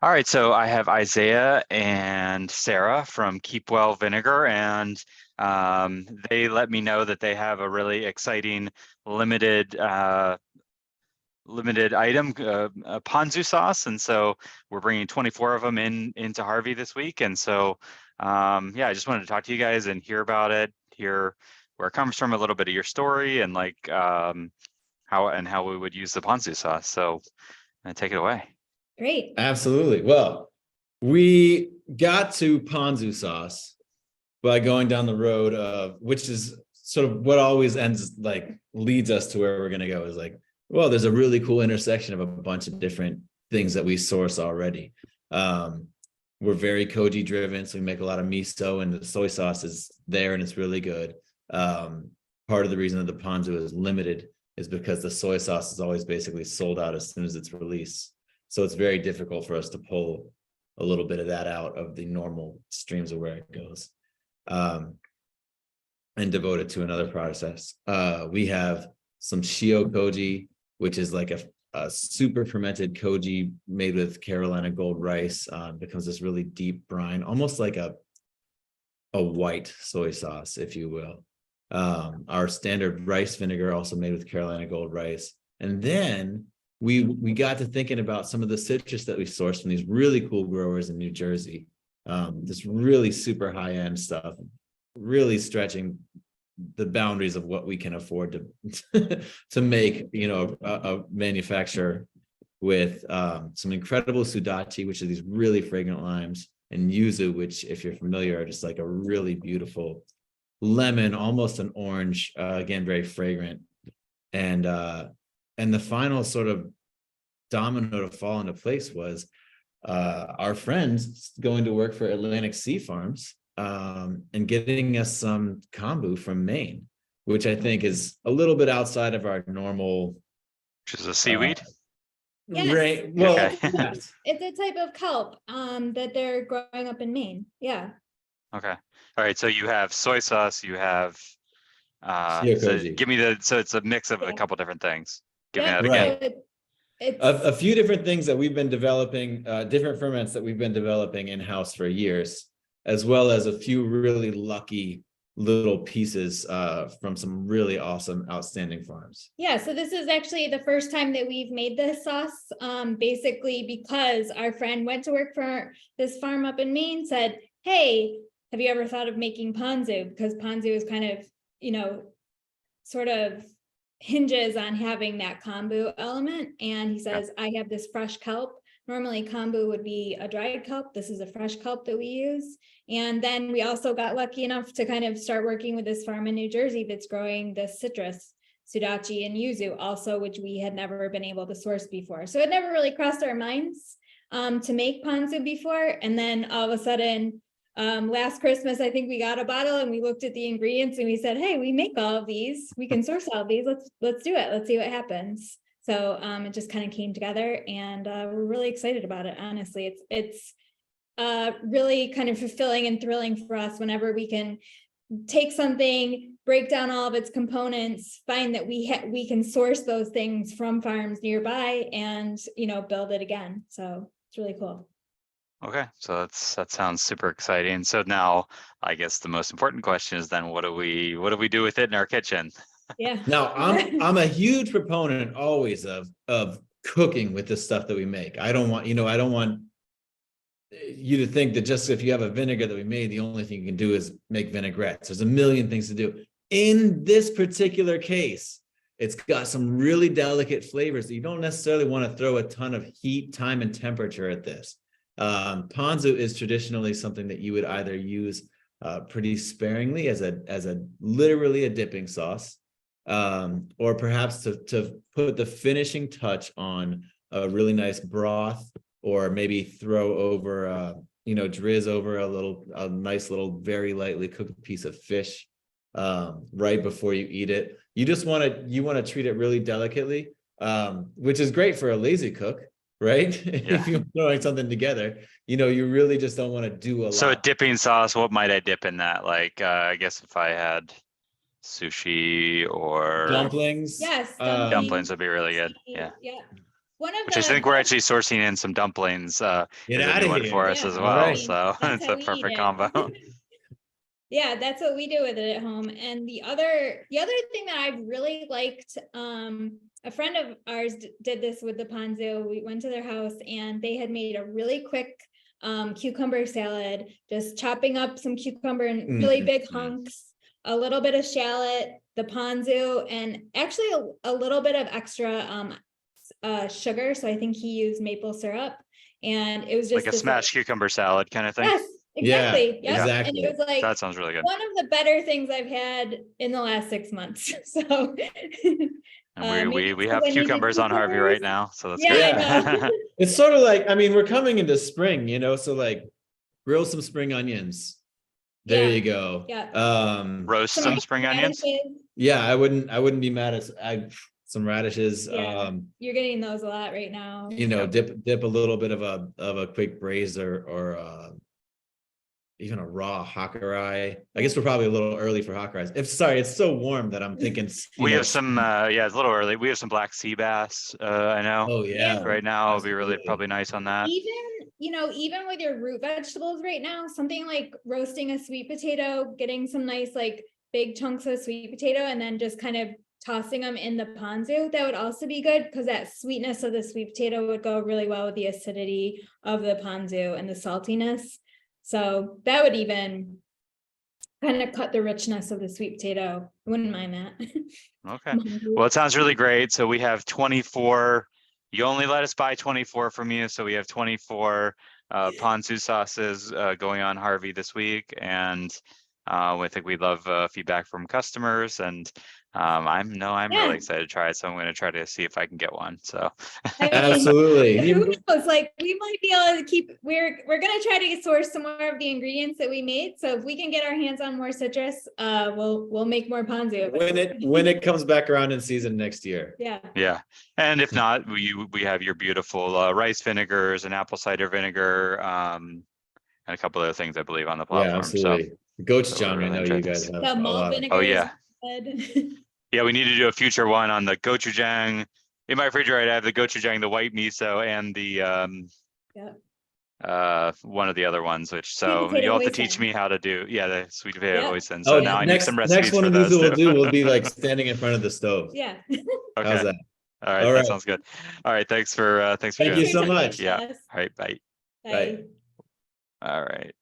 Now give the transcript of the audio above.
All right, so I have Isaiah and Sarah from Keepwell Vinegar, and they let me know that they have a really exciting limited limited item, a Ponzu sauce, and so we're bringing 24 of them into Harvey this week, and so yeah, I just wanted to talk to you guys and hear about it, hear where it comes from, a little bit of your story, and like how we would use the Ponzu sauce. So take it away. Great. Absolutely. Well, we got to Ponzu sauce by going down the road of, which is sort of what always leads us to where we're going to go, is like, well, there's a really cool intersection of a bunch of different things that we source already. We're very koji driven, so we make a lot of miso, and the soy sauce is there and it's really good. Part of the reason that the Ponzu is limited is because the soy sauce is always basically sold out as soon as it's released. So it's very difficult for us to pull a little bit of that out of the normal streams of where it goes, and devote it to another process. We have some shio koji, which is like a super fermented koji made with Carolina gold rice. Becomes this really deep brine, almost like a white soy sauce, if you will. Our standard rice vinegar, also made with Carolina gold rice. And then we got to thinking about some of the citrus that we sourced from these really cool growers in New Jersey. This really super high-end stuff, really stretching the boundaries of what we can afford to make, a manufacturer with some incredible sudachi, which are these really fragrant limes, and yuzu, which, if you're familiar, are just like a really beautiful lemon, almost an orange, again, very fragrant. And the final sort of domino to fall into place was our friends going to work for Atlantic Sea Farms, and getting us some kombu from Maine, which I think is a little bit outside of our normal. Which is a seaweed? Yes. Right. Well, Okay. yes. It's a type of kelp that they're growing up in Maine. Yeah. Okay. All right. So you have soy sauce, you have Shio so koji. give me so it's a mix of a Yeah. couple different things. Give me Yep. that again. Right. It's A few different things that we've been developing, different ferments that we've been developing in-house for years, as well as a few really lucky little pieces from some really awesome, outstanding farms. Yeah, so this is actually the first time that we've made this sauce, basically because our friend went to work for this farm up in Maine, said, hey, have you ever thought of making ponzu? Because ponzu is kind of, sort of hinges on having that kombu element. And he says, I have this fresh kelp. Normally kombu would be a dried kelp. This is a fresh kelp that we use. And then we also got lucky enough to kind of start working with this farm in New Jersey that's growing this citrus, sudachi and yuzu also, which we had never been able to source before. So it never really crossed our minds to make ponzu before. And then all of a sudden, last Christmas, I think we got a bottle and we looked at the ingredients and we said, hey, we make all of these. We can source all of these. Let's do it. Let's see what happens. So it just kind of came together, and we're really excited about it. Honestly, it's really kind of fulfilling and thrilling for us whenever we can take something, break down all of its components, find that we can source those things from farms nearby, and build it again. So it's really cool. Okay, so that sounds super exciting. So now I guess the most important question is then what do we do with it in our kitchen? Yeah. Now, I'm a huge proponent always of cooking with the stuff that we make. I don't want you to think that just if you have a vinegar that we made, the only thing you can do is make vinaigrettes. There's a million things to do. In this particular case, it's got some really delicate flavors that you don't necessarily want to throw a ton of heat, time, and temperature at this. Ponzu is traditionally something that you would either use pretty sparingly as a literally a dipping sauce, or perhaps to put the finishing touch on a really nice broth, or maybe throw over drizz over a nice little very lightly cooked piece of fish right before you eat it. You want to treat it really delicately, which is great for a lazy cook, right? Yeah. If you're throwing something together, you really just don't want to do a lot. So a dipping sauce, what might I dip in that? Like I guess if I had sushi or Dumplings. Yes, dumplings would be really good. Yeah. Yeah. one of which I the think we're best- actually sourcing in some dumplings. Get Is a out new of one here. for us Yeah, as I well. mean, So that's it's how a we eat perfect it. combo. Yeah, that's what we do with it at home. And the other thing that I've really liked, a friend of ours did this with the ponzu. We went to their house and they had made a really quick cucumber salad, just chopping up some cucumber in really big hunks, a little bit of shallot, the ponzu, and actually a little bit of extra sugar. So I think he used maple syrup, and it was just Like a this, smashed cucumber salad kind of thing. yes, exactly. Yeah, Yep. exactly. And it was like That sounds really good. one of the better things I've had in the last 6 months. So And we maybe have when you do cucumbers on Harvey right cucumbers- now, so that's Yeah, good. I know. It's sort of like, I mean, we're coming into spring, you know, so like grill some spring onions. There Yeah, you go. yeah. Roast some spring onions. radishes. Yeah, I wouldn't be mad at some radishes. Yeah. You're getting those a lot right now. You know, Yep. dip a little bit of a quick braise or even a raw hakurei. I guess we're probably a little early for hakureis. It's so warm that I'm thinking. We have some, yeah, it's a little early. We have some black sea bass. I know Oh yeah, right now it'll be really absolutely. probably nice on that. Even with your root vegetables right now, something like roasting a sweet potato, getting some nice like big chunks of sweet potato, and then just kind of tossing them in the ponzu, that would also be good because that sweetness of the sweet potato would go really well with the acidity of the ponzu and the saltiness. So that would even kind of cut the richness of the sweet potato. I wouldn't mind that. Okay. Well, it sounds really great. So we have 24. You only let us buy 24 from you. So we have 24 ponzu sauces going on Harvey this week. And I think we love feedback from customers. And I'm Yeah. really excited to try it. So I'm going to try to see if I can get one. So I mean, Absolutely. who knows? Like we might be able to keep. We're gonna try to source some more of the ingredients that we made. So if we can get our hands on more citrus, we'll make more ponzu. When it comes back around in season next year. Yeah. yeah. And if not, we have your beautiful rice vinegars and apple cider vinegar and a couple other things I believe on the platform. Yeah, absolutely. Gochujang, we're I know really you guys enjoying have The a malt lot of. vinegar. Oh yeah. Good. Yeah, we need to do a future one on the gochujang. In my refrigerator, I have the gochujang, the white miso, and the one of the other ones. Which so potato you'll have to teach hoisin. me how to do. Yeah, the sweet potato Yep. hoisin. So Oh, now I need some recipes next one for of these those we'll too. do will be like standing in front of the stove. Yeah. How's Okay. that? All right, All that right. sounds good. All right, thanks for Thank doing you it. so much. Yeah. Yes. All right, bye. Bye. Bye. All right.